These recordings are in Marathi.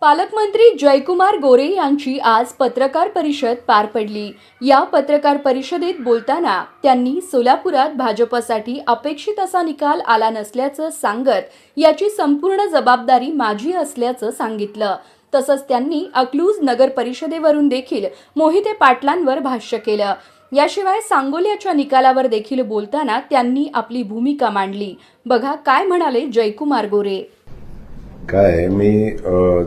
पालकमंत्री जयकुमार गोरे यांची आज पत्रकार परिषद पार पडली। या पत्रकार परिषदेत बोलताना त्यांनी सोलापुरात भाजपसाठी अपेक्षित असा निकाल आला नसल्याचं सांगत याची संपूर्ण जबाबदारी माझी असल्याचं सांगितलं। तसंच त्यांनी अकलूज नगर परिषदेवरून देखील मोहिते पाटलांवर भाष्य केलं। याशिवाय सांगोल्याच्या निकालावर देखील बोलताना त्यांनी आपली भूमिका मांडली। बघा काय म्हणाले जयकुमार गोरे। काय मी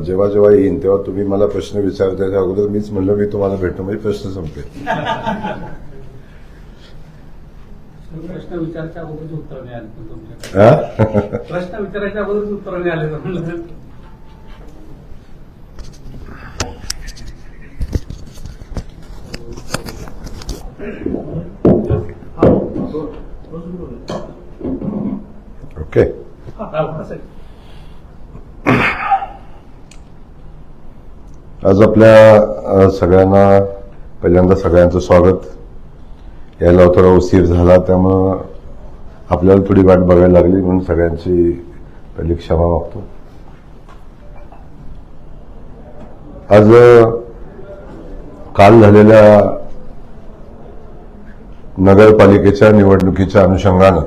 जेव्हा जेव्हा येईन तेव्हा तुम्ही मला प्रश्न विचारताच्या अगोदर मीच म्हणलं मी तुम्हाला भेटतो म्हणजे प्रश्न संपले। प्रश्न विचारायच्या अगोदरच उत्तर नाही आले तुमच्याकडे। प्रश्न विचारायच्या अगोदरच उत्तर नाही आले तर ओके। आज आपल्या सगळ्यांना पहिल्यांदा सगळ्यांचं स्वागत। यायला थोडा उशीर झाला त्यामुळं आपल्याला थोडी वाट बघायला लागली म्हणून सगळ्यांची पहिली क्षमा मागतो। आज काल झालेल्या नगरपालिकेच्या निवडणुकीच्या अनुषंगानं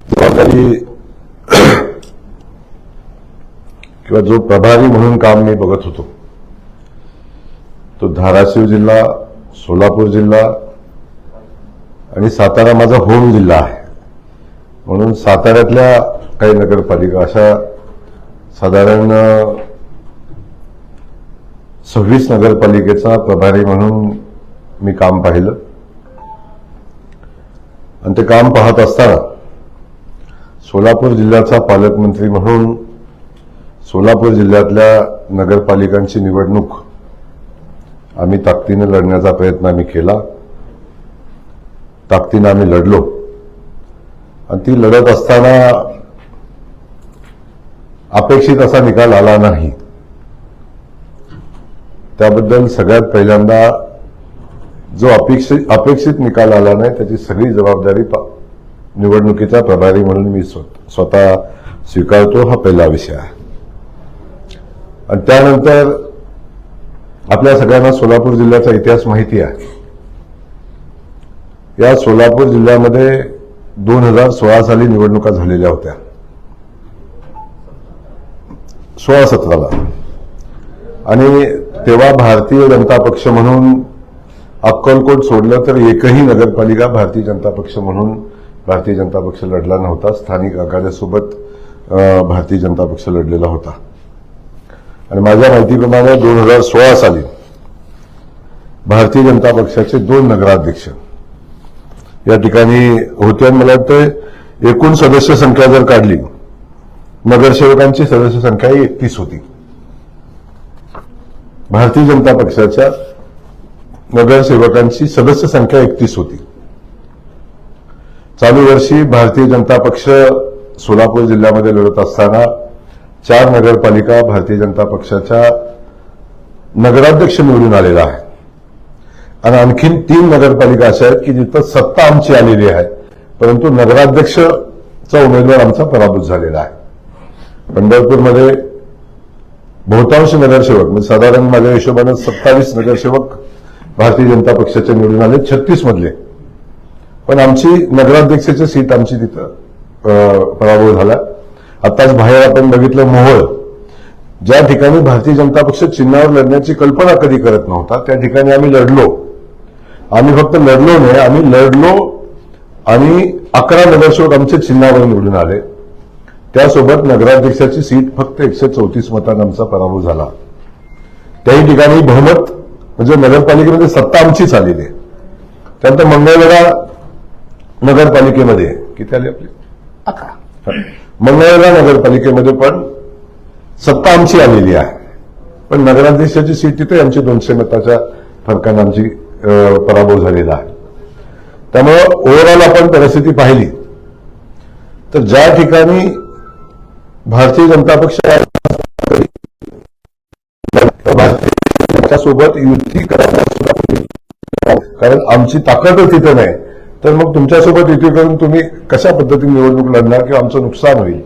जबाबदारी किंवा जो प्रभारी म्हणून काम मी बघत होतो तो धाराशिव जिल्हा, सोलापूर जिल्हा आणि सातारा माझा होम जिल्हा आहे। म्हणून साताऱ्यातल्या काही नगरपालिका अशा साधारण 26 नगरपालिकेचा प्रभारी म्हणून मी काम पाहिलं आणि ते काम पाहत असताना सोलापूर जिल्ह्याचा पालकमंत्री म्हणून सोलापूर जिल्ह्यातल्या नगरपालिकांची निवडणूक आम्ही ताकदीने लढण्याचा प्रयत्न आम्ही केला। ताकदीने आम्ही लढलो आणि ती लढत असताना अपेक्षित असा निकाल आला नाही। त्याबद्दल सगळ्यात पहिल्यांदा जो अपेक्षित निकाल आला नाही त्याची सगळी जबाबदारी निवडणुकीचा प्रभारी म्हणून मी स्वतः स्वीकारतो। हा पहिला विषय आहे। आणि त्यानंतर आपल्या सगळ्यांना सोलापूर जिल्ह्याचा इतिहास माहिती आहे। या सोलापूर जिल्ह्यामध्ये 2016 साली निवडणुका झालेल्या होत्या, 16-17ला, आणि तेव्हा भारतीय जनता पक्ष म्हणून अक्कलकोट सोडलं तर एकही नगरपालिका भारतीय जनता पक्ष म्हणून भारतीय जनता पक्ष लढला नव्हता। स्थानिक आघाड्यासोबत भारतीय जनता पक्ष लढलेला होता। आणि माझ्या माहितीप्रमाणे 2016 साली भारतीय जनता पक्षाचे 2 नगराध्यक्ष या ठिकाणी होते आणि मला वाटतं एकूण सदस्य संख्या जर काढली नगरसेवकांची सदस्य संख्या 31 होती। भारतीय जनता पक्षाच्या नगरसेवकांची सदस्य संख्या 31 होती। चालू वर्षी भारतीय जनता पक्ष सोलापूर जिल्ह्यामध्ये लढत असताना 4 नगरपालिका भारतीय जनता पक्षाच्या नगराध्यक्ष निवडून आलेला आहे आणि आणखीन 3 नगरपालिका अशा आहेत की जिथं सत्ता आमची आलेली आहे परंतु नगराध्यक्षचा उमेदवार आमचा पराभूत झालेला आहे। पंढरपूरमध्ये बहुतांश नगरसेवक म्हणजे साधारण माझ्या हिशोबाने 27 नगरसेवक भारतीय जनता पक्षाचे निवडून आले 36 मधले, पण आमची नगराध्यक्षाची सीट आमची तिथं पराभव झाला। आताच बाहेर आपण बघितलं मोहोळ, ज्या ठिकाणी भारतीय जनता पक्ष चिन्हावर लढण्याची कल्पना कधी करत नव्हता त्या ठिकाणी आम्ही लढलो। आम्ही फक्त लढलो नाही, आम्ही लढलो आणि 11 नगरसेवक आमचे चिन्हावर निवडून आले। त्यासोबत नगराध्यक्षाची सीट फक्त 134 मतांनी आमचा पराभव झाला। त्याही ठिकाणी बहुमत म्हणजे नगरपालिकेमध्ये सत्ता आमचीच आलेली आहे। त्यानंतर मंगळवेढा नगरपालिकेमध्ये किती आली आपली 11, मंगळवेढा नगरपालिकेमध्ये पण सत्ता आमची आलेली आहे, पण नगराध्यक्षाची सीट तिथे आमची 200 मताच्या फरकाने आमची पराभव झालेला आहे। त्यामुळे ओव्हरऑल आपण परिस्थिती पाहिली तर ज्या ठिकाणी भारतीय जनता पक्षासोबत युती करायला कारण आमची ताकदच तिथे नाही तर मग तुमच्यासोबत युती करून तुम्ही कशा पद्धतीने निवडणूक लढणार किंवा आमचं नुकसान होईल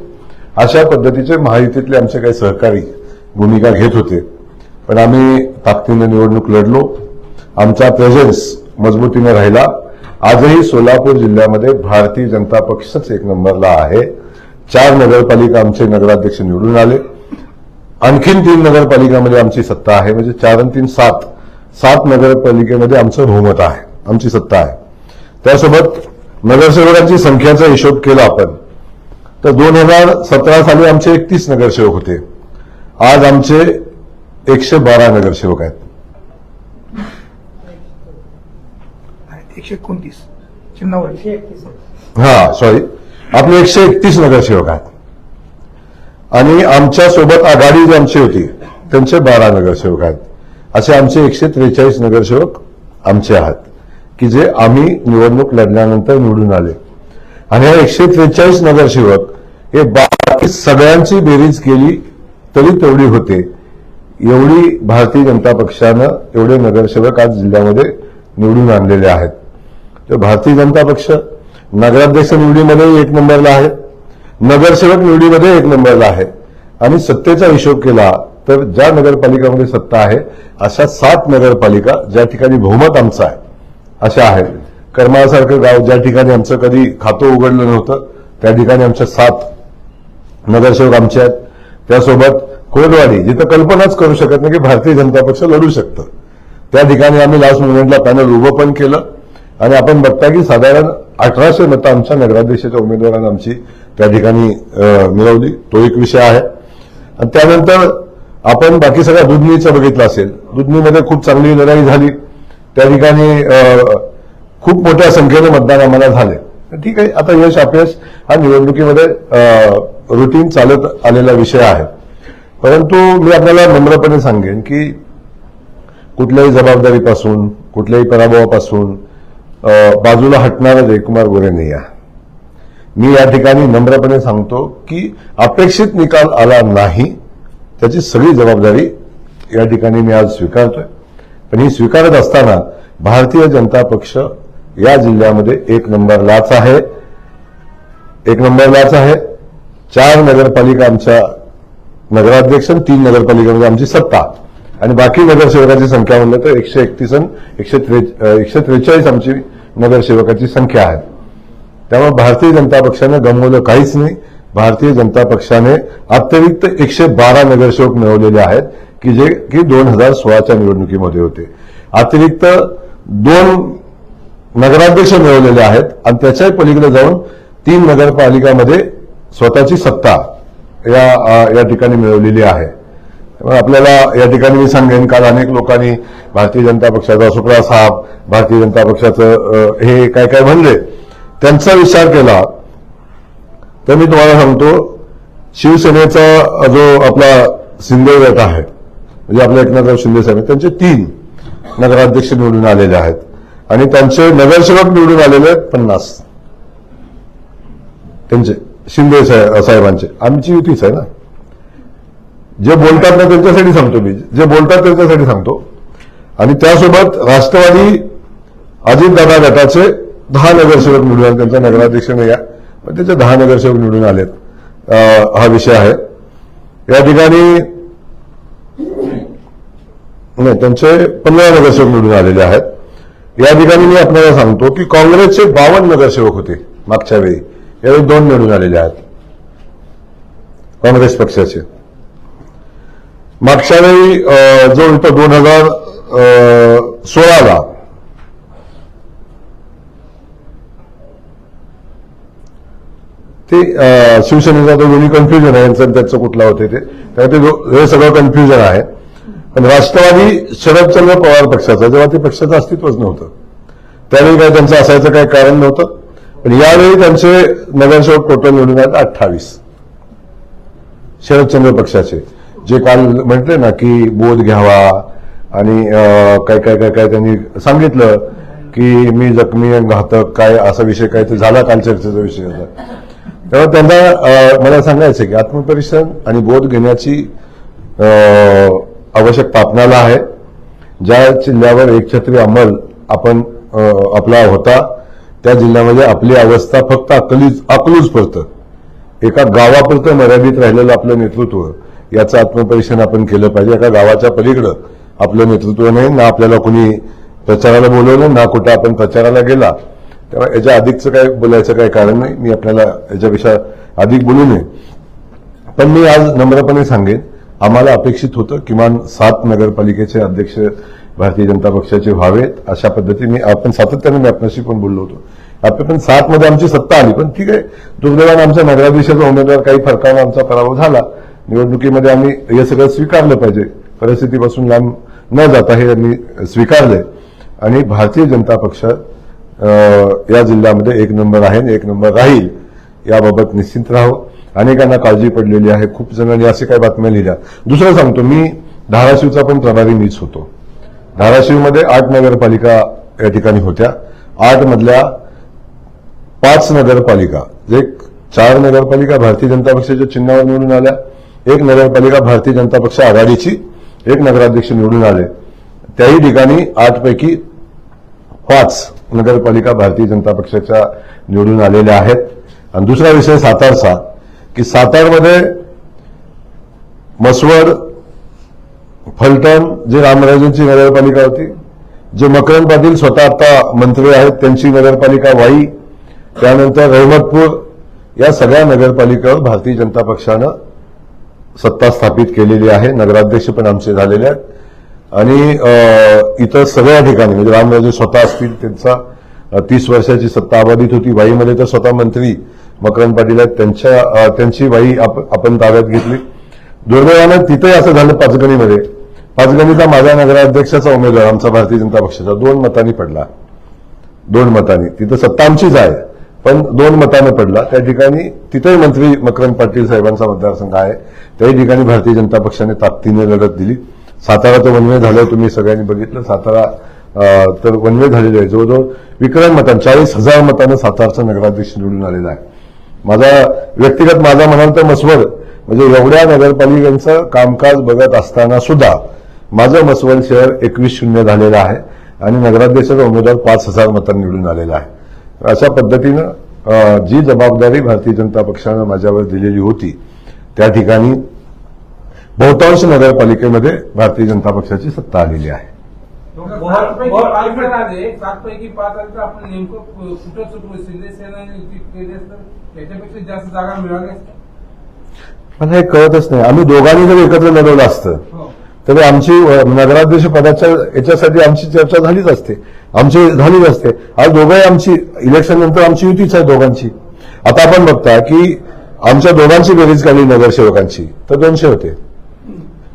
अशा पद्धतीचे महायुतीतले आमचे काही सहकारी भूमिका घेत होते. पण आम्ही ताकदीने निवडणूक लढलो. आमचा प्रेझेन्स मजबूतीने राहिला. आजही सोलापूर जिल्ह्यामध्ये भारतीय जनता पक्षच एक नंबरला आहे. 4 नगरपालिका आमचे नगराध्यक्ष निवडून आले. आणखीन 3 नगरपालिकामध्ये आमची सत्ता आहे. म्हणजे 4 आणि 3 7 नगरपालिकेमध्ये आमचं बहुमत आहे, आमची सत्ता आहे. त्यासोबत नगरसेवकांची संख्येचा हिशोब केला आपण तर 2017 साली आमचे 31 नगरसेवक होते. आज आमचे 112 नगरसेवक आहेत. 129 चिन्हावर सॉरी, आपले 131 नगरसेवक आहेत. आणि आमच्या सोबत आघाडी जी आमची होती त्यांचे 12 नगरसेवक आहेत. असे आमचे 143 नगरसेवक आमचे आहेत की जे आम्ही निवडणूक लढल्यानंतर निवडून आले. आणि हे 143 नगरसेवक हे बाकी सगळ्यांची बेरीज केली तरी तेवढी होते. एवढी भारतीय जनता पक्षानं एवढे नगरसेवक आज जिल्ह्यामध्ये निवडून आणलेले आहेत. तर भारतीय जनता पक्ष नगराध्यक्ष निवडीमध्ये 1 नंबरला आहे, नगरसेवक निवडीमध्ये 1 नंबरला आहे. आणि सत्तेचा हिशोब केला तर ज्या नगरपालिकामध्ये सत्ता आहे अशा 7 नगरपालिका ज्या ठिकाणी बहुमत आमचं आहे अशा आहेत. करमाळसारखं गाव ज्या ठिकाणी आमचं कधी खातं उघडलं नव्हतं त्या ठिकाणी आमच्या 7 नगरसेवक आमचे आहेत. त्यासोबत कोरडवाडी, जिथं कल्पनाच करू शकत नाही की भारतीय जनता पक्ष लढू शकतं, त्या ठिकाणी आम्ही लास्ट मुव्हमेंटला पॅनल उभं पण केलं. आणि आपण बघता की साधारण 1800 मतं आमच्या नगराध्यक्षाच्या उमेदवारांना आमची त्या ठिकाणी मिळवली. तो एक विषय आहे. आणि त्यानंतर आपण बाकी सगळ्या दुधनीचं बघितलं असेल. दुधनीमध्ये खूप चांगली लढाई झाली. त्या ठिकाणी खूप मोठ्या संख्येने मतदान आम्हाला झाले. ठीक आहे, आता यश अपयश हा निवडणुकीमध्ये रुटीन चालत आलेला विषय आहे. परंतु मी आपल्याला नम्रपणे सांगेन की कुठल्याही जबाबदारीपासून, कुठल्याही पराभवापासून बाजूला हटणारा जयकुमार गोरे नाही आहे. मी या ठिकाणी नम्रपणे सांगतो की अपेक्षित निकाल आला नाही त्याची सगळी जबाबदारी या ठिकाणी मी आज स्वीकारतोय. पण ही स्वीकारत असताना भारतीय जनता पक्ष या जिल्ह्यामध्ये 1 नंबरलाच आहे. 1 नंबरलाच आहे. 4 नगरपालिका आमच्या नगराध्यक्ष, 3 नगरपालिकामध्ये आमची सत्ता आणि बाकी नगरसेवकांची संख्या म्हणलं तर 131 आणि 143 आमची नगरसेवकाची संख्या आहे. त्यामुळे भारतीय जनता पक्षानं गमवलं काहीच नाही. भारतीय जनता पक्षाने अतिरिक्त 112 नगरसेवक मिळवलेले आहेत की जे की 2016च्या निवडणुकीमध्ये होते. अतिरिक्त 2 नगराध्यक्ष मिळवलेले आहेत आणि त्याच्याही पलीकडे जाऊन 3 नगरपालिकामध्ये स्वतःची सत्ता या ठिकाणी मिळवलेली आहे. त्यामुळे आपल्याला या ठिकाणी मी सांगेन, काल अनेक लोकांनी भारतीय जनता पक्षाचा सुप्रिया साहेब, भारतीय जनता पक्षाचं हे काय काय म्हणले, त्यांचा विचार केला तर मी तुम्हाला सांगतो शिवसेनेचा जो आपला शिंदे गट आहे म्हणजे आपल्या एकनाथराव शिंदे साहेब त्यांचे 3 नगराध्यक्ष निवडून आलेले आहेत आणि त्यांचे नगरसेवक निवडून आलेले आहेत 50. त्यांचे शिंदे साहेबांचे. आमची युतीच आहे ना. जे बोलतात ना त्यांच्यासाठी सांगतो मी, जे बोलतात त्यांच्यासाठी सांगतो. आणि त्यासोबत राष्ट्रवादी अजितदादा गटाचे 10 नगरसेवक निवडून आले. त्यांचा नगराध्यक्ष नाही आहे पण त्याचे 10 नगरसेवक निवडून आलेत. हा विषय आहे या ठिकाणी. नाही, त्यांचे 15 नगरसेवक निवडून आलेले आहेत. या ठिकाणी मी आपल्याला सांगतो की काँग्रेसचे 52 नगरसेवक होते मागच्या वेळी, यावेळी 2 निवडून आलेले आहेत काँग्रेस पक्षाचे. मागच्या वेळी जो इथं 2016ला ते शिवसेनेचा तो दोन्ही कन्फ्युजन आहे यांचं त्याचं कुठला होते ते, हे सगळं कन्फ्युजन आहे. पण राष्ट्रवादी शरदचंद्र पवार पक्षाचा जेव्हा ते पक्षाचं अस्तित्वच नव्हतं त्यावेळी काय त्यांचं असायचं काही कारण नव्हतं. पण यावेळी त्यांचे नगरसेवक टोटल निवडून आहेत 28 शरदचंद्र पक्षाचे. जे काल म्हटले ना की बोध घ्यावा आणि काय काय काय काय त्यांनी सांगितलं की मी जखमी घातक काय असा विषय काय ते झाला काल चर्चेचा विषय होता. तेव्हा त्यांना मला सांगायचं की आत्मपरीक्षण आणि बोध घेण्याची आवश्यकता आपल्याला आहे. ज्या जिल्ह्यावर एकछत्री अंमल आपण आपला होता त्या जिल्ह्यामध्ये आपली अवस्था फक्त अकलूज पुरतं. एका गावापुरतं मर्यादित राहिलेलं आपलं नेतृत्व याचं आत्मपरीक्षण आपण केलं पाहिजे. एका गावाच्या पलीकडं आपलं नेतृत्व नाही, ना आपल्याला कोणी प्रचाराला बोलवलं, ना कुठं आपण प्रचाराला गेला. तेव्हा याच्या अधिकचं काय बोलायचं काही कारण नाही. मी आपल्याला याच्यापेक्षा अधिक बोलू नये. पण मी आज नम्रपणे सांगेन, आम्हाला अपेक्षित होतं किमान 7 नगरपालिकेचे अध्यक्ष भारतीय जनता पक्षाचे व्हावेत. अशा पद्धतीने आपण सातत्याने मी आपल्याशी पण बोललो होतो. आपण पण 7 मध्ये आमची सत्ता आली, पण ठीक आहे, दुर्दैवाने आमच्या नगराध्यक्षाचा उमेदवार काही फरकानं आमचा पराभव झाला. निवडणुकीमध्ये आम्ही हे सगळं स्वीकारलं पाहिजे. परिस्थितीपासून लांब न जाता हे आम्ही स्वीकारलंय आणि भारतीय जनता पक्ष या जिल्ह्यामध्ये 1 नंबर आहे, 1 नंबर राहील याबाबत निश्चिंत राहू. अनेकांना काळजी पडलेली आहे. खूप जणांनी असे काही बातम्या लिहिल्या. दुसरं सांगतो, मी धाराशिवचा पण प्रभारी मीच होतो. धाराशिवमध्ये 8 नगरपालिका या ठिकाणी होत्या. 8 मधल्या 5 नगरपालिका, जे 4 नगरपालिका भारतीय जनता पक्षाच्या चिन्हावर निवडून आल्या, 1 नगरपालिका भारतीय जनता पक्ष आघाडीची, 1 नगराध्यक्ष निवडून आले. त्याही ठिकाणी 8 पैकी 5 नगरपालिका भारतीय जनता पक्षाच्या निवडून आलेल्या आहेत. आणि दुसरा विषय सातारचा, की सातारमध्ये मसवड, फलटण जे रामराजेंची नगरपालिका होती, जे मकरंद पाटील स्वतः आता मंत्री आहेत त्यांची नगरपालिका वाई, त्यानंतर रहमतपूर, या सगळ्या नगरपालिकावर भारतीय जनता पक्षानं सत्ता स्थापित केलेली आहे. नगराध्यक्ष पण आमचे झालेले आहेत. आणि इतर सगळ्या ठिकाणी म्हणजे रामराजे स्वतः असतील, त्यांचा 30 वर्षाची सत्ता अबाधित होती. वाईमध्ये तर स्वतः मंत्री मकरंद पाटील आहेत, त्यांची वाई आपण ताब्यात घेतली. दुर्दैवानं तिथेही असं झालं पाचगणीमध्ये. पाचगणीचा माझ्या नगराध्यक्षाचा उमेदवार आमचा भारतीय जनता पक्षाचा 2 मतांनी पडला. 2 मतांनी. तिथं सत्ता आमचीच आहे, पण 2 मतानं पडला. त्या ठिकाणी तिथेही मंत्री मकरंद पाटील साहेबांचा मतदारसंघ आहे. त्याही ठिकाणी भारतीय जनता पक्षाने ताकदीने लढत दिली. साताराचं वनवे झालं, तुम्ही सगळ्यांनी बघितलं. सातारा तर वनवे झालेलं आहे. जवळजवळ विक्रम मतांनी 40,000 मतांनं सातारचा नगराध्यक्ष निवडून आलेला आहे. माझा म्हणाल तर मसवड, म्हणजे एवढ्या नगरपालिकांचं कामकाज बघत असताना सुद्धा माझं मसवड शहर 21-0 झालेलं आहे आणि नगराध्यक्षाचा उमेदवार 5,000 मतांनी निवडून आलेला आहे. अशा पद्धतीनं जी जबाबदारी भारतीय जनता पक्षानं माझ्यावर दिलेली होती, त्या ठिकाणी बहुतांश नगरपालिकेमध्ये भारतीय जनता पक्षाची सत्ता आलेली आहे. 7पैकी 5 आले तर आपण नेमकं कुठं चुकलो? शिंदे सेनेने युती केली तर याच्यापेक्षा जास्त जागा मिळाल्या असत्या. मला हे कळतच नाही. आम्ही दोघांनी जर एकत्र लढवलं असतं तरी आमची नगराध्यक्ष पदाच्या याच्यासाठी आमची चर्चा झालीच असते, आमची झालीच असते. आज दोघंही आमची इलेक्शन नंतर आमची युतीच आहे दोघांची. आता आपण बघता की आमच्या दोघांची बेरीज काढली नगरसेवकांची तर 200 होते,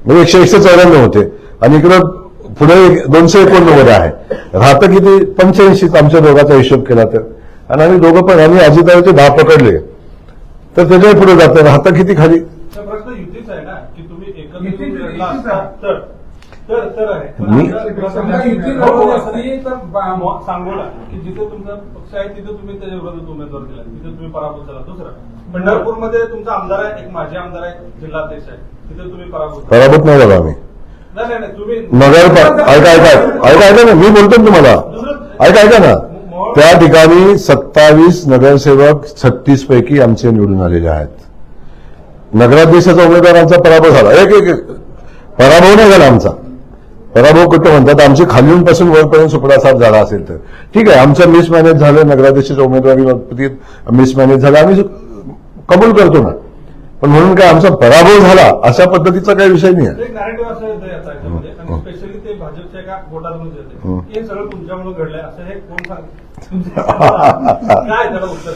म्हणजे 194 होते. आणि इकडं पुढे 289 आहे. राहतं किती? 85 आमच्या दोघांचा हिशोब केला तर. आणि आम्ही दोघं पण, आम्ही अजितदादाचे 10 पकडले तर त्याच्याही पुढे जातं. राहतं किती खाली? प्रश्न युतीच आहे ना, की तुम्ही युतीच एकत्र आहे. तर आहे. समजा युती लढवली असती तर सांगोला की जिथे तुमचा पक्ष आहे तिथे तुम्ही त्याच्या विरोधात उमेदवार दिला, तिथे तुम्ही पराभूत झाला. दुसरा पंढरपूरमध्ये तुमचा आमदार आहे, एक माजी आमदार आहे, जिल्हाध्यक्ष आहे, तिथे तुम्ही पराभूत नाही झालो आम्ही. नाही तुम्ही ऐका ना, मी बोलतो ना तुम्हाला. ऐका ना, त्या ठिकाणी 27 नगरसेवक 36 पैकी आमचे निवडून आलेले आहेत. नगराध्यक्षाचा उमेदवार आमचा पराभव झाला. एक पराभव नाही झाला आमचा. पराभव कुठं म्हणतात? आमची खालून पासून वरपर्यंत सुपडासाप झाला असेल तर ठीक आहे. आमचं मिसमॅनेज झालं, नगराध्यक्षाच्या उमेदवारी बाबतीत मिसमॅनेज झालं, आम्ही कबूल करतो ना. पण म्हणून काय आमचा पराभव झाला अशा पद्धतीचा काही विषय नाही आहे. एक नॅरेटिव्ह असं येतं याच्यामध्ये, आणि स्पेशली ते भाजपच्या एका गोटातून येते, हे सगळं तुमच्यामुळे घडलंय असं हे कोण काय त्याला उत्तर?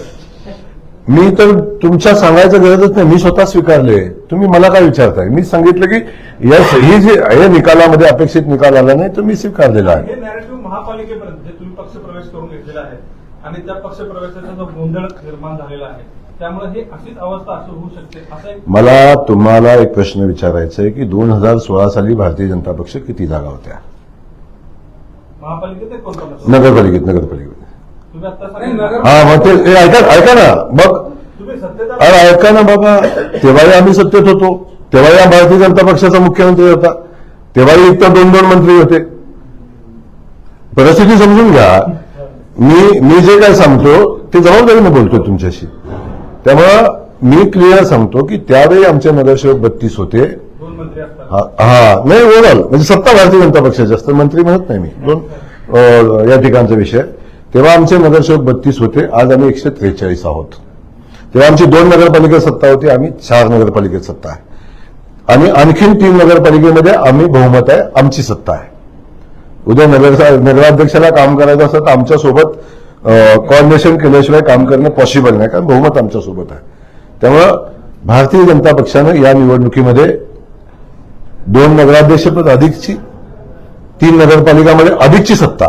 मी तर तुमच्या सांगायचं गरजच नाही. मी स्वतः स्वीकारले. तुम्ही मला काय विचारताय? मी सांगितलं की ही जे हे निकालामध्ये अपेक्षित निकाल आला नाही तर मी स्वीकारलेला आहे. हे नॅरेटिव्ह महापालिकेपर्यंत जे तुम्ही पक्षप्रवेश करून घेतलेला आहे आणि त्या पक्षप्रवेशाचा जो गोंधळ निर्माण झालेला आहे, त्यामुळे ही अशीच अवस्था असं होऊ शकते असं मला तुम्हाला एक प्रश्न विचारायचा आहे की 2016 साली भारतीय जनता पक्ष किती जागा होत्या महापालिकेत कोणता नगरपालिकेत? तुम्ही आता हा, मग ते ऐका ना. बघ, तुम्ही सत्तेत अरे ऐका ना बाबा, तेव्हाही आम्ही सत्तेत होतो, तेव्हाही भारतीय जनता पक्षाचा मुख्यमंत्री होता, तेव्हाही इतर 2 मंत्री होते. परिस्थिती समजून घ्या. मी जे काय सांगतो ते जबाबदारीने बोलतोय तुमच्याशी. त्यामुळं मी क्लिअर सांगतो की त्यावेळी आमचे नगरसेवक 32 होते. 2 मंत्री असतात. हा नाही ओव्हरऑल म्हणजे सत्ता भारतीय जनता पक्षाची असतं, मंत्री म्हणत नाही मी. या ठिकाणचा विषय. तेव्हा आमचे नगरसेवक 32 होते, आज आम्ही 143 आहोत. तेव्हा आमची 2 नगरपालिकेत सत्ता होती, आम्ही 4 नगरपालिकेत सत्ता आहे. आणि आणखीन 3 नगरपालिकेमध्ये आम्ही बहुमत आहे, आमची सत्ता आहे. उद्या नगराध्यक्षाला काम करायचं असतं तर आमच्यासोबत कोऑर्डिनेशन केल्याशिवाय काम करणं पॉसिबल नाही, कारण बहुमत आमच्यासोबत आहे. त्यामुळं भारतीय जनता पक्षानं या निवडणुकीमध्ये 2 नगराध्यक्षपद अधिकची, 3 नगरपालिकामध्ये अधिकची सत्ता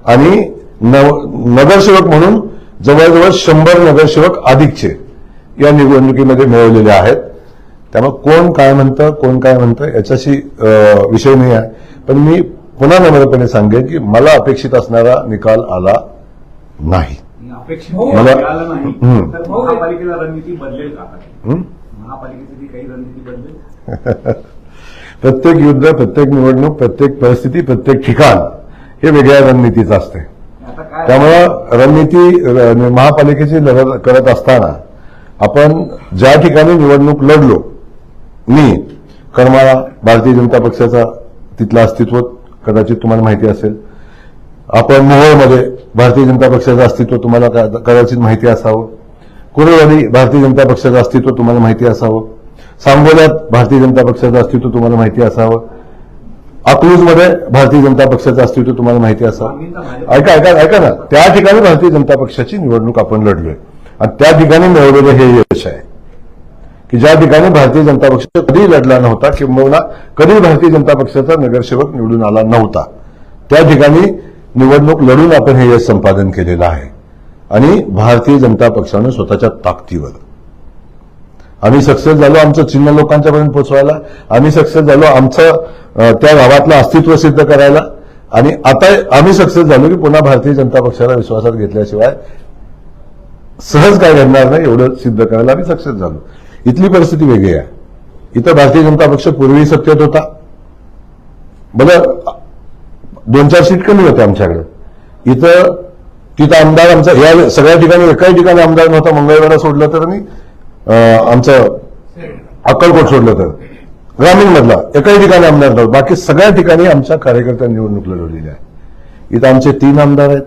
आणि नगरसेवक म्हणून जवळजवळ 100 नगरसेवक अधिकचे या निवडणुकीमध्ये मिळवलेले आहेत. त्यामुळे कोण काय म्हणतं याच्याशी विषय नाही आहे. पण मी पुन्हा नम्रपणे सांगेन की मला अपेक्षित असणारा निकाल आला नाही. अपेक्षित मला- मिळालं नाही हम्म. तर महापालिकेला रणनीती बदलेल का? महापालिकेची काही रणनीती बदलेल? प्रत्येक युद्ध, प्रत्येक निवडणूक, प्रत्येक परिस्थिती, प्रत्येक ठिकाण हे वेगळ्या रणनीतीचं असते. आता काय त्यामुळं रणनीती महापालिकेची लढत करत असताना आपण ज्या ठिकाणी निवडणूक लढलो, मी करमाळा भारतीय जनता पक्षाचा तिथलं अस्तित्व कदाचित तुम्हाला माहिती असेल. आपण मोहोळमध्ये भारतीय जनता पक्षाचं अस्तित्व तुम्हाला कदाचित माहिती असावं. कुरवाडी भारतीय जनता पक्षाचं अस्तित्व तुम्हाला माहिती असावं. सांगोल्यात भारतीय जनता पक्षाचं अस्तित्व तुम्हाला माहिती असावं. अकलूजमध्ये भारतीय जनता पक्षाचं अस्तित्व तुम्हाला माहिती असावं. ऐका ना, त्या ठिकाणी भारतीय जनता पक्षाची निवडणूक आपण लढलोय आणि त्या ठिकाणी मिळवलेलं हे यश आहे की ज्या ठिकाणी भारतीय जनता पक्ष कधीही लढला नव्हता किंवा कधी भारतीय जनता पक्षाचा नगरसेवक निवडून आला नव्हता, त्या ठिकाणी निवडणूक लढून आपण हे यश संपादन केलेलं आहे. आणि भारतीय जनता पक्षानं स्वतःच्या ताकदीवर आम्ही सक्सेस झालो आमचं चिन्ह लोकांच्यापर्यंत पोहोचवायला. आम्ही सक्सेस झालो आमचं त्या गावातलं अस्तित्व सिद्ध करायला. आणि आता आम्ही सक्सेस झालो की पुन्हा भारतीय जनता पक्षाला विश्वासात घेतल्याशिवाय सहज काय घडणार नाही एवढं सिद्ध करायला आम्ही सक्सेस झालो. इथली परिस्थिती वेगळी आहे. इथं भारतीय जनता पक्ष पूर्वी सत्तेत होता. बरं 2-4 सीट कमी होत्या आमच्याकडे. तिथं आमदार आमचा या सगळ्या ठिकाणी एकाही ठिकाणी आमदार नव्हता. मंगळवेढा सोडलं तर आणि आमचं अक्कलकोट सोडलं तर ग्रामीण मधला एकाही ठिकाणी आमदार नव्हता. बाकी सगळ्या ठिकाणी आमच्या कार्यकर्त्यांनी निवडणूक लढवलेली आहे. इथं आमचे 3 आमदार आहेत.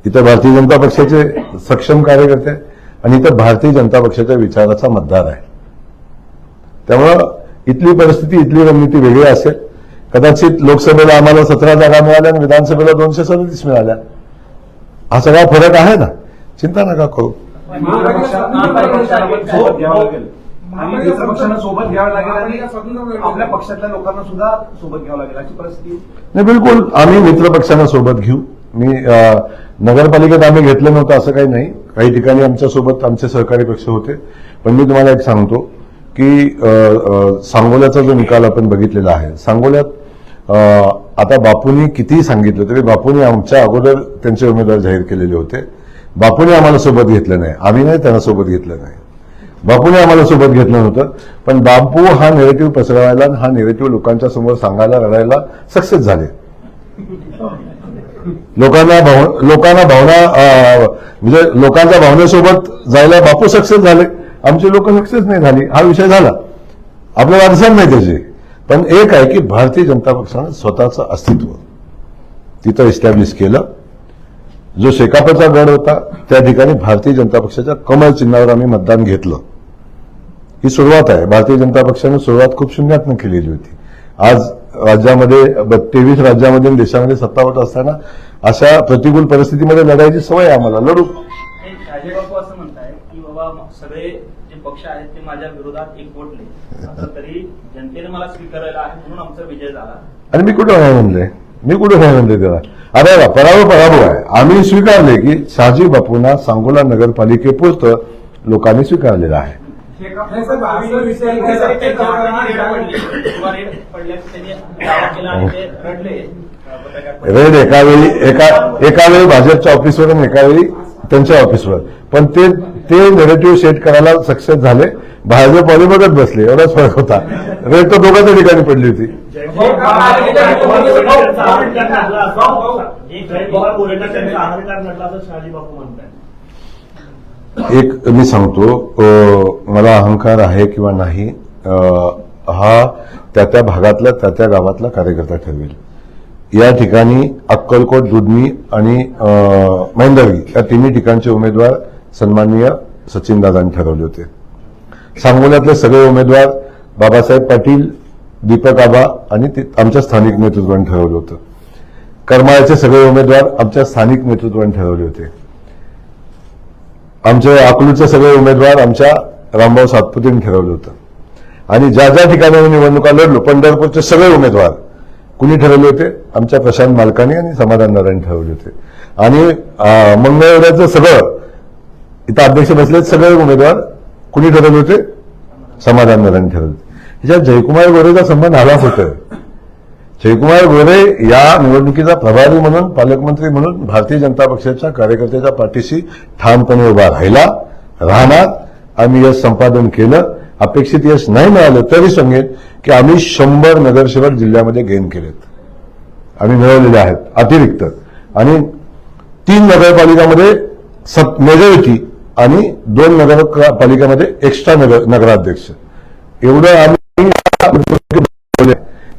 इथं भारतीय जनता पक्षाचे सक्षम कार्यकर्ते आहेत आणि इथं भारतीय जनता पक्षाच्या विचाराचा मतदार आहे. त्यामुळं इथली परिस्थिती, इथली रणनीती वेगळी असेल. कदाचित लोकसभेला आम्हाला 17 जागा मिळाल्या आणि विधानसभेला 237 मिळाल्या. हा सगळा फरक आहे ना, चिंता नका करू. महापालिकेला सोबत घ्यावं लागेल आणि मित्र पक्षांना सोबत घ्यावं लागेल आणि आपल्या पक्षातल्या लोकांना सुद्धा सोबत घ्यावं लागेल अशी परिस्थिती. नाही, बिलकुल आम्ही मित्र पक्षांना सोबत घेऊ. मी नगरपालिकेत आम्ही घेतलं नव्हतं असं काही नाही. काही ठिकाणी आमच्यासोबत आमचे सहकारी पक्ष होते. पण मी तुम्हाला एक सांगतो की सांगोल्याचा जो निकाल आपण बघितलेला आहे, सांगोल्यात आता बापूंनी कितीही सांगितलं तरी बापूंनी आमच्या अगोदर त्यांचे उमेदवार जाहीर केलेले होते. बापूंनी आम्हाला सोबत घेतलं नाही, आम्ही नाही त्यांना सोबत घेतलं नाही. बापूने आम्हाला सोबत घेतलं नव्हतं. पण बापू हा नेरेटिव्ह पसरवायला आणि हा नेरेटिव्ह लोकांच्या समोर सांगायला लढायला सक्सेस झाले. लोकांना भावना म्हणजे लोकांच्या भावनेसोबत जायला बापू सक्सेस झाले. आमचे लोक सक्सेस नाही झाली. हा विषय झाला, आपल्याला अडचण नाही त्याची. पण एक आहे की भारतीय जनता पक्षानं स्वतःचं अस्तित्व तिथं इस्टॅब्लिश केलं. जो शेकापचा गड होता त्या ठिकाणी भारतीय जनता पक्षाच्या कमळ चिन्हावर आम्ही मतदान घेतलं. ही सुरुवात आहे. भारतीय जनता पक्षाने सुरुवात खूप शून्यातनं केलेली होती. आज राज्यामध्ये 23 राज्यामध्ये देशामध्ये सत्तावट असताना अशा प्रतिकूल परिस्थितीमध्ये लढायची सवय आहे आम्हाला. लढू. बापू असं म्हणताय की बाबा सगळे जे पक्ष आहेत ते माझ्या विरोधात एकवटले, असं तरी जनतेने मला स्वीकारलेलं आहे म्हणून आमचा विजय झाला. आणि मी कुठं नाही म्हणले त्याला. अरे पराभव आहे. आम्ही स्वीकारले की शहाजी बापूंना सांगोला नगरपालिकेपुरतं लोकांनी स्वीकारलेलं आहे. रेड एकावेळी भाजपच्या ऑफिसवर आणि एकावेळी त्यांच्या ऑफिसवर. पण ते नेरेटिव्ह सेट करायला सक्सेस झाले. भाजपवाले बघत बसले, एवढाच फरक होता. रेड तर दोघांच्या ठिकाणी पडली होती. एक मी सांगतो, मला अहंकार आहे किंवा नाही हा त्या भागातला त्या गावातला कार्यकर्ता ठरवेल. या ठिकाणी अक्कलकोट, दुधनी आणि महेंदरगी या तिन्ही ठिकाणचे उमेदवार सन्माननीय सचिनदादांनी ठरवले होते. सांगोल्यातले सगळे उमेदवार बाबासाहेब पाटील, दीपक आबा आणि आमच्या स्थानिक नेतृत्वाने ठरवलं होतं. करमाळ्याचे सगळे उमेदवार आमच्या स्थानिक नेतृत्वाने ठरवले होते. आमचे अकलूजचे सगळे उमेदवार आमच्या रामभाऊ सातपुतेंनी ठरवलं होतं. आणि ज्या ज्या ठिकाणी आम्ही निवडणुका लढलो, पंढरपूरचे सगळे उमेदवार कुणी ठरवले होते? आमच्या प्रशांत मालकानी आणि समाधान नारायण ठरवले होते. आणि मंगळवेढ्याचं सगळं इथं अध्यक्ष बसले सगळे उमेदवार कुणी ठरवले होते? समाधान नारायण ठरवले होते. ह्याच्यात जयकुमार गोरेचा संबंध आला होता. जयकुमार गोरे या निवडणुकीचा प्रभारी म्हणून, पालकमंत्री म्हणून भारतीय जनता पक्षाच्या कार्यकर्त्याच्या पाठीशी ठामपणे उभा राहणार. आम्ही यश संपादन केलं. अपेक्षित यश नाही मिळालं तरी सांगेन की आम्ही 100 नगरसेवक जिल्ह्यामध्ये गेन केलेत, आम्ही मिळवलेले आहेत अतिरिक्त. आणि 3 नगरपालिकामध्ये मेजॉरिटी आणि 2 नगरपालिकेमध्ये एक्स्ट्रा नगराध्यक्ष, एवढं आम्ही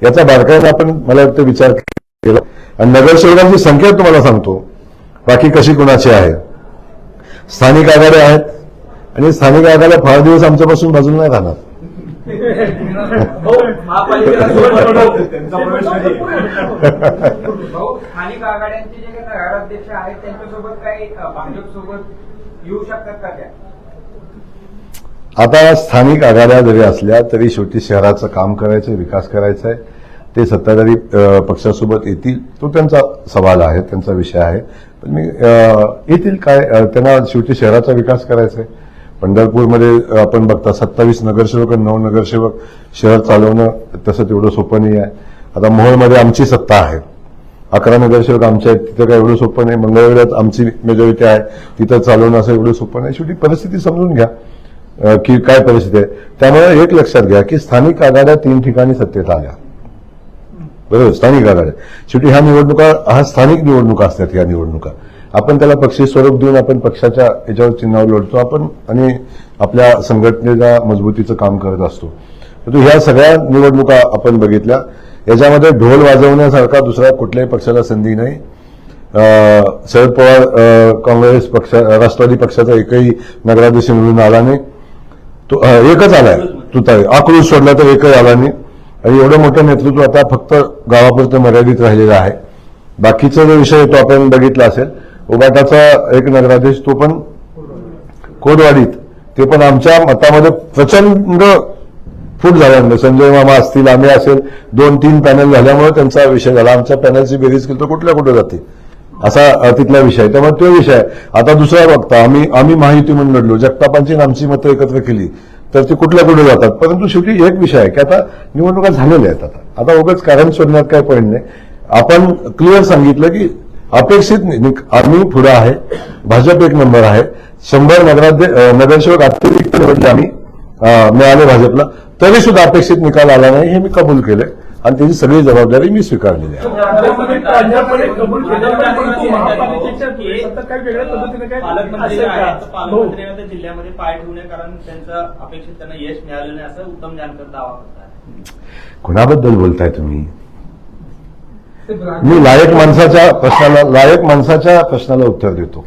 याचा बारकाईने आपण मला वाटतं विचार केला. आणि नगरसेवकांची संख्या तुम्हाला सांगतो बाकी कशी कोणाची आहे. स्थानिक आघाड्या आहेत आणि स्थानिक आघाड्या फार दिवस आमच्यापासून बाजूला नाही राहणार. स्थानिक आघाड्यांचे जे काही नगराध्यक्ष आहेत त्यांच्यासोबत काही भाजपसोबत येऊ शकतात का त्या? आता स्थानिक आघाड्या जरी असल्या तरी शेवटी शहराचं काम करायचं, विकास करायचा आहे. ते सत्ताधारी पक्षासोबत येतील, तो त्यांचा सवाल आहे, त्यांचा विषय आहे. पण मी येतील काय, त्यांना शेवटी शहराचा विकास करायचा आहे. पंढरपूरमध्ये आपण बघता 27 नगरसेवक आणि 9 नगरसेवक शहर चालवणं तसं तेवढं सोपं नाही आहे. आता मोहोळमध्ये आमची सत्ता आहे, 11 नगरसेवक आमच्या आहेत, तिथं काय एवढं सोपं नाही. मंगळवेढ्यात आमची मेजॉरिटी आहे, तिथं चालवणं असं एवढं सोपं नाही. शेवटी परिस्थिती समजून घ्या की काय परिस्थिती आहे. त्यामुळे एक लक्षात घ्या की स्थानिक आघाड्या 3 ठिकाणी सत्तेत आल्या, बरोबर. स्थानिक आघाड्या शेवटी ह्या निवडणुका, हा स्थानिक निवडणुका असतात. ह्या निवडणुका आपण त्याला पक्षी स्वरूप देऊन आपण पक्षाच्या याच्यावर चिन्हावर लढतो आपण आणि आपल्या संघटनेच्या मजबूतीचं काम करत असतो. परंतु ह्या सगळ्या निवडणुका आपण बघितल्या, याच्यामध्ये ढोल वाजवण्यासारखा दुसऱ्या कुठल्याही पक्षाला संधी नाही. शरद पवार काँग्रेस पक्ष, राष्ट्रवादी पक्षाचा एकही नगराध्यक्ष निवडून आला नाही. तो एकच आलाय, तुतारी अकलूज सोडला तर एकही आला नाही. आणि एवढं मोठं नेतृत्व आता फक्त गावापुरतं मर्यादित राहिलेलं आहे. बाकीचा जो विषय तो आपण बघितला असेल, उबाटाचा एक नगराध्यक्ष तो पण कोदवाडीत, ते पण आमच्या मतामध्ये प्रचंड फूट झाल्यामुळे, संजय मामा असतील, आम्ही असेल, 2-3 पॅनल झाल्यामुळे त्यांचा विषय झाला. आमच्या पॅनलची बेरीज केली तर कुठे जाते असा तिथला विषय. त्यामुळे तो विषय आता दुसरा बघता आम्ही महायुती म्हणून लढलो, जगतापांची आमची मतं एकत्र केली तर ते कुठे जातात. परंतु शेवटी एक विषय आहे की आता निवडणुका झालेल्या आहेत. आता उगाच कारण शोधण्यात काय पॉईंट नाही. आपण क्लिअर सांगितलं की अपेक्षित आम्ही पुढे आहे, भाजप 1 नंबर आहे. 100 नगरसेवक अतिरिक्त निवडले आम्ही, मिळाले भाजपला, तरी सुद्धा अपेक्षित निकाल आला नाही हे मी कबूल केलंय आणि त्याची सगळी जबाबदारी मी स्वीकारलेली आहे. पालकमंत्री जिल्ह्यामध्ये पाय ठेवू नये कारण त्यांचं अपेक्षित त्यांना यश मिळालं नाही असं उत्तम जानकर दावा करतात. कोणाबद्दल बोलताय तुम्ही? मी लायक माणसाच्या प्रश्नाला उत्तर देतो.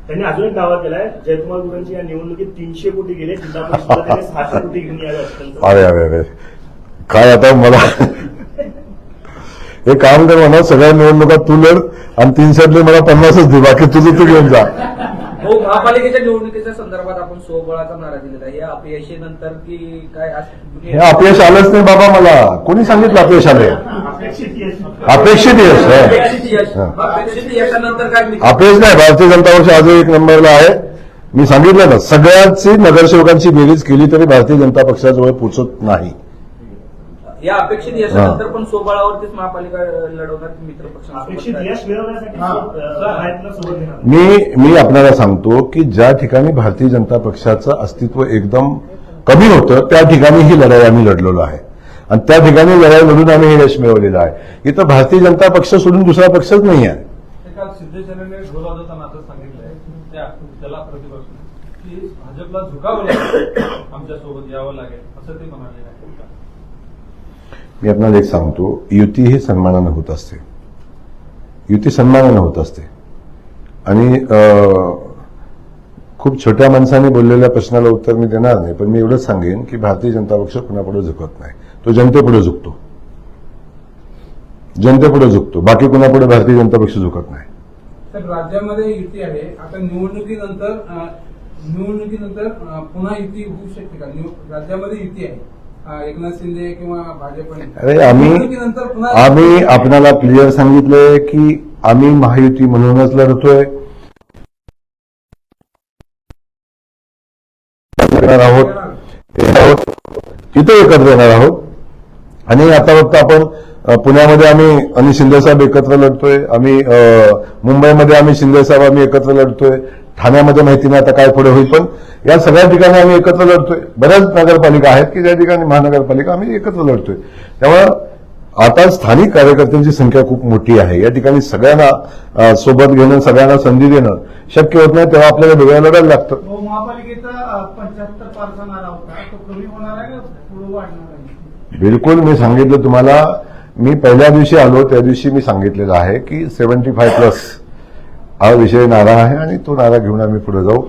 त्यांनी अजून एक दावा केलाय, जयकुमार गोरेंची या निवडणुकीत 300 कोटी गेले, जिल्हा परिषदेला त्यांनी 600 कोटी घेऊन यावे. अरे काय आता मला हे काम कर म्हणा, सगळ्या निवडणुका तू लढ आणि 300 मला 50च दे, बाकी तुझं तू घेऊन जा. हो, महापालिकेच्या निवडणुकीच्या संदर्भात आपण स्वबळाचा नारा दिलेला आहे. या अपयशानंतर की काय हे अपयश आलंच नाही बाबा, मला कोणी सांगितलं अपयश आलंय? अपेक्षित यशानंतर काय अपयश नाही. भारतीय जनता पक्ष आजही 1 नंबरला आहे. मी सांगितलं ना, सगळ्यांची नगरसेवकांची बेरीज केली तरी भारतीय जनता पक्षाजवळ पोहोचत नाही. या अपेक्षित यशानंतर पण स्वबळावरतीच महापालिका लढवणार मित्र अपेक्षित पक्ष. यश मिळवण्यासाठी प्रयत्न सोबत घेणार. मी आपल्याला सांगतो की ज्या ठिकाणी भारतीय जनता पक्षाचं अस्तित्व एकदम कमी होतं त्या ठिकाणी ही लढाई आम्ही लढलेलो आहे आणि त्या ठिकाणी लढाई लढून आम्ही हे यश मिळवलेलं आहे. इथं भारतीय जनता पक्ष सोडून दुसरा पक्षच नाही आहे. काल सिद्धेश्वरांनी ढोल वाजवताना असं सांगितलंय त्याला प्रतिपक्ष की भाजपला झुकावं लागेल, आमच्यासोबत यावं लागेल असं ते म्हणाले आहे. मी आपल्याला एक सांगतो, युती ही सन्मानानं होत असते. युती सन्मानानं होत असते. आणि खूप छोट्या माणसाने बोललेल्या प्रश्नाला उत्तर मी देणार नाही, पण मी एवढंच सांगेन की भारतीय जनता पक्ष कुणापुढे झुकत नाही. तो जनतेपुढे झुकतो. जनतेपुढे झुकतो. बाकी कुणापुढे भारतीय जनता पक्ष झुकत नाही. तर राज्यामध्ये युती आहे. आता निवडणुकीनंतर पुन्हा युती होऊ शकते का? राज्यामध्ये युती आहे, एकनाथ शिंदे किंवा भाजपने. अरे निवडणुकीनंतर पुन्हा आम्ही आपल्याला क्लिअर सांगितलंय की आम्ही महायुती म्हणूनच लढतोय आहोत, तिथे एकत्र येणार आहोत. आणि आता फक्त आपण पुण्यामध्ये आम्ही शिंदेसाहेब एकत्र लढतोय, आम्ही मुंबईमध्ये आम्ही शिंदेसाहेब आम्ही एकत्र लढतोय, ठाण्यामध्ये माहिती नाही आता काय पुढे होईल, पण या सगळ्या ठिकाणी आम्ही एकत्र लढतोय. बऱ्याच नगरपालिका आहेत की ज्या ठिकाणी महानगरपालिका आम्ही एकत्र लढतोय. त्यामुळे आता स्थानिक कार्यकर्त्यांची संख्या खूप मोठी आहे. या ठिकाणी सगळ्यांना सोबत घेणं, सगळ्यांना संधी देणं शक्य होत नाही, तेव्हा आपल्याला वेगळ्या लढायला लागतं. महापालिकेचा 75% नारा होता, तो कमी होणार आहे का पुढे वाढणार आहे? बिलकुल. मी सांगितलं तुम्हाला, मी पहिल्या दिवशी आलो त्या दिवशी मी सांगितलेलं आहे की 75+ हा विषय नारा आहे आणि तो नारा घेऊन आम्ही पुढे जाऊ.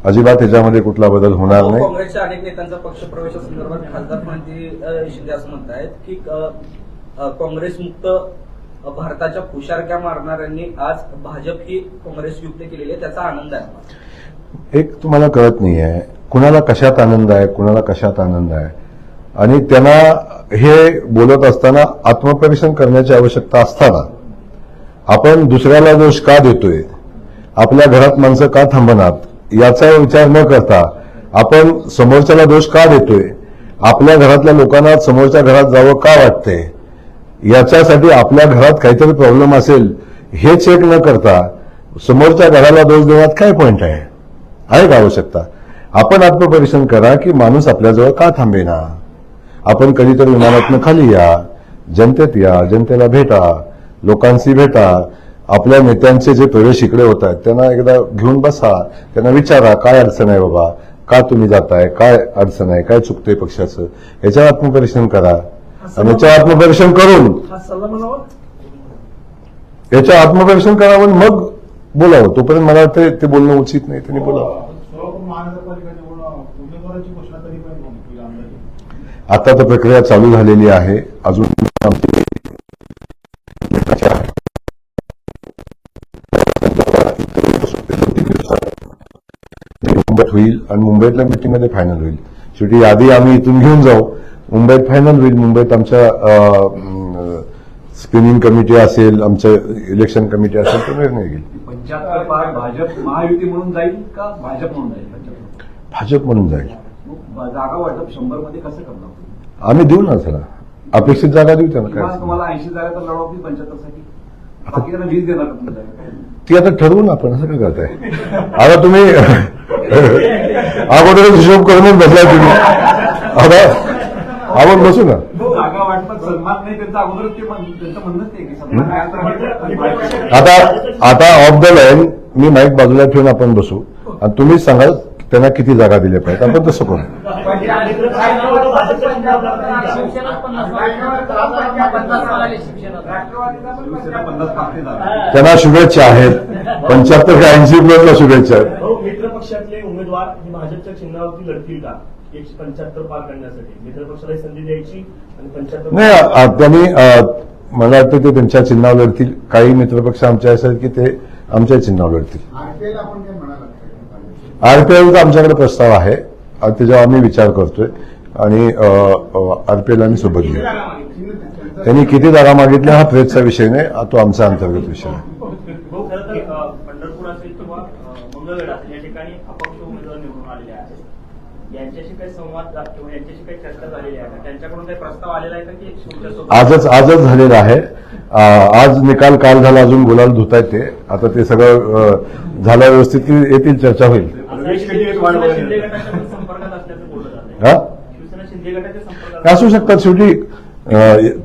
अजिबात त्याच्यामध्ये कुठला बदल होणार नाही. काँग्रेसच्या अनेक नेत्यांचा पक्षप्रवेशासंदर्भात खासदार प्रणिती शिंदे असं म्हणतायत की काँग्रेस मुक्त भारताच्या खुशारक्या मारणाऱ्यांनी आज भाजप ही काँग्रेस युक्त केलेली आहे, त्याचा आनंद आहे. एक तुम्हाला कळत नाहीये कुणाला कशात आनंद आहे, कुणाला कशात आनंद आहे. आणि त्यांना हे बोलत असताना आत्मपरीक्षण करण्याची आवश्यकता असताना आपण दुसऱ्याला दोष का देतोय, आपल्या घरात माणसं का थांबणार याचा विचार न करता आपण समोरच्याला दोष का देतोय, आपल्या घरातल्या लोकांना समोरच्या घरात जावं का वाटतंय, याच्यासाठी आपल्या घरात काहीतरी प्रॉब्लेम असेल हे चेक न करता समोरच्या घराला दोष देण्यात काय पॉइंट आहे का आवश्यकता? आपण आत्मपरीक्षण करा की माणूस आपल्याजवळ का थांबेना. आपण कधीतरी विमानातनं खाली या, जनतेत या, जनतेला भेटा, लोकांशी भेटा. आपल्या नेत्यांचे जे प्रवेश इकडे होत आहेत त्यांना एकदा घेऊन बसा, त्यांना विचारा काय अडचण आहे बाबा, का तुम्ही जाताय, काय अडचण आहे, काय चुकतंय पक्षाचं, याच्यावर आत्मपरीक्षण करा. आणि याच्यावर आत्मपरीक्षण करून करावं मग बोलावं. तोपर्यंत मला वाटतं ते बोलणं उचित नाही, त्यांनी बोलावं. आता तर प्रक्रिया चालू झालेली आहे. अजून मुंबईत होईल आणि मुंबईतल्या मिटिंगमध्ये फायनल होईल. शेवटी यादी आम्ही इथून घेऊन जाऊ, मुंबईत फायनल होईल. मुंबईत आमच्या स्क्रीनिंग कमिटी असेल, आमचं इलेक्शन कमिटी असेल, तो निर्णय घेईल. 75 भाजप महायुती म्हणून जाईल का भाजप म्हणून जाईल? भाजप म्हणून जाईल. जागा वाटप 100 मध्ये कसं करणार? आम्ही देऊ ना त्याला अपेक्षित जागा देऊ त्यांना. काय तुम्हाला 80 जागा तर लढवतील 75 साठी, बाकी त्यांना 20 देणार का? ती आता ठरवू ना आपण. असं काय करताय आता तुम्ही? अगोदर हिशोब करूनच बसलाय तुम्ही. आता आपण बसू ना. जागा वाटपात सन्मान नाही त्यांचा, अगोदर त्यांचं म्हणणंच आहे की सन्मान. आता ऑफ द लाईन मी माईक बाजूला ठेवून आपण बसू आणि तुम्हीच सांगाल त्यांना किती जागा दिल्या पाहिजेत. आपण तसं करू. त्यांना शुभेच्छा आहेत. 75 का 80+ शुभेच्छा आहेत. मित्र पक्षातले उमेदवार ही भाजपच्या चिन्हावरती लढतील का 175 पार करण्यासाठी? मित्र पक्षाला संधी द्यायची आणि 75 नाही. त्यांनी मला वाटतं ते त्यांच्या चिन्हावर लढतील. काही मित्रपक्ष आमच्या असेल की ते आमच्या चिन्हावर लढतील. आरपीएलचा आमच्याकडे प्रस्ताव आहे, त्याच्यावर आम्ही विचार करतोय आणि आरपीएल आम्ही सोबत घेऊ. त्यांनी किती जागा मागितल्या हा प्रेसचा विषय नाही, तो आमचा अंतर्गत विषय आहे. पंढरपूर असेल किंवा मंगळवेढा असेल या ठिकाणी अपक्ष उमेदवार निवडून आलेले आहेत. यांच्याशी काही संवाद किंवा यांच्याशी काही चर्चा झालेली आहे, त्यांच्याकडून काही प्रस्ताव आलेला आहे का की तुमच्यासोबत? आजच झालेला आहे. आज निकाल काल झाला, अजून गुलाल धुतायत ते. आता ते सगळं झालं व्यवस्थित की येतील, चर्चा होईल. शिंदे गटाच्या संपर्कात असल्याचं बोललं जातं. शिवसेना शिंदे गटाच्या संपर्कात असू शकतात. शेवटी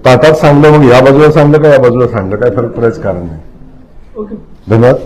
ताटात सांगलं मग या बाजूला सांगलं का या बाजूला सांगलं काय फरक पडायचं कारण नाही. धन्यवाद.